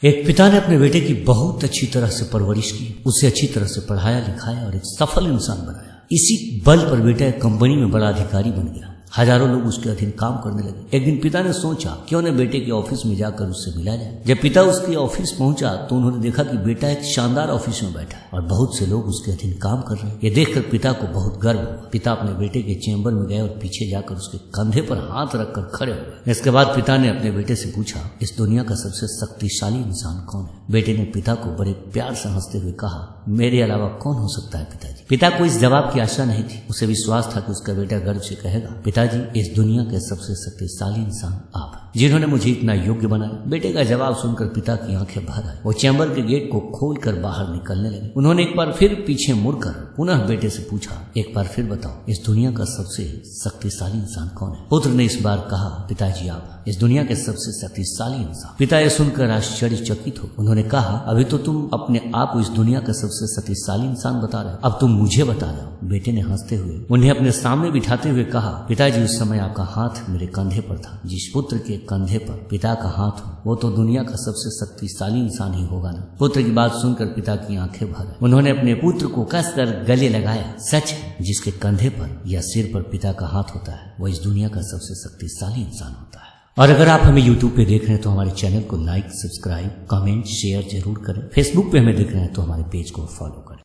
एक पिता ने अपने बेटे की बहुत अच्छी तरह से परवरिश की, उसे अच्छी तरह से पढ़ाया लिखाया और एक सफल इंसान बनाया। इसी बल पर बेटा एक कंपनी में बड़ा अधिकारी बन गया। हजारों लोग उसके अधीन काम करने लगे। एक दिन पिता ने सोचा क्यों न बेटे के ऑफिस में जाकर उससे मिला जाए। जब पिता उसके ऑफिस पहुंचा तो उन्होंने देखा कि बेटा एक शानदार ऑफिस में बैठा है और बहुत से लोग उसके अधीन काम कर रहे हैं। ये देखकर पिता को बहुत गर्व हुआ। पिता अपने बेटे के चेंबर में गए और पीछे जाकर उसके कंधे पर हाथ रखकर खड़े हो गए। इसके बाद पिता ने अपने बेटे से पूछा, इस दुनिया का सबसे शक्तिशाली इंसान कौन है? बेटे ने पिता को बड़े प्यार से हंसते हुए कहा, मेरे अलावा कौन हो सकता है पिताजी। पिता को इस जवाब की आशा नहीं थी। उसे विश्वास था कि उसका बेटा गर्व से कहेगा, पिताजी इस दुनिया के सबसे शक्तिशाली इंसान आप हैं, जिन्होंने मुझे इतना योग्य बनाया। बेटे का जवाब सुनकर पिता की आंखें भर आई। वो चैम्बर के गेट को खोलकर बाहर निकलने लगे। उन्होंने एक बार फिर पीछे मुड़कर पुनः बेटे से पूछा, एक बार फिर बताओ, इस दुनिया का सबसे शक्तिशाली इंसान कौन है? पुत्र ने इस बार कहा, पिताजी आप इस दुनिया के सबसे शक्तिशाली इंसान। पिता ये सुनकर आश्चर्यचकित हो। उन्होंने कहा, अभी तो तुम अपने आप को इस दुनिया का सबसे शक्तिशाली इंसान बता रहे हो, अब तुम मुझे बता रहे हो। बेटे ने हंसते हुए उन्हें अपने सामने बिठाते हुए कहा, पिताजी उस समय आपका हाथ मेरे कंधे पर था। जिस पुत्र के कंधे पर पिता का हाथ हो वो तो दुनिया का सबसे शक्तिशाली इंसान ही होगा ना। पुत्र की बात सुनकर पिता की आंखें भर आई। उन्होंने अपने पुत्र को कसकर गले लगाया। सच है, जिसके कंधे पर या सिर पर पिता का हाथ होता है वो इस दुनिया का सबसे शक्तिशाली इंसान होता है। और अगर आप हमें YouTube पे देख रहे हैं तो हमारे चैनल को लाइक, सब्सक्राइब, कमेंट, शेयर जरूर करें। फेसबुक पे हमें देख रहे हैं तो हमारे पेज को फॉलो करें।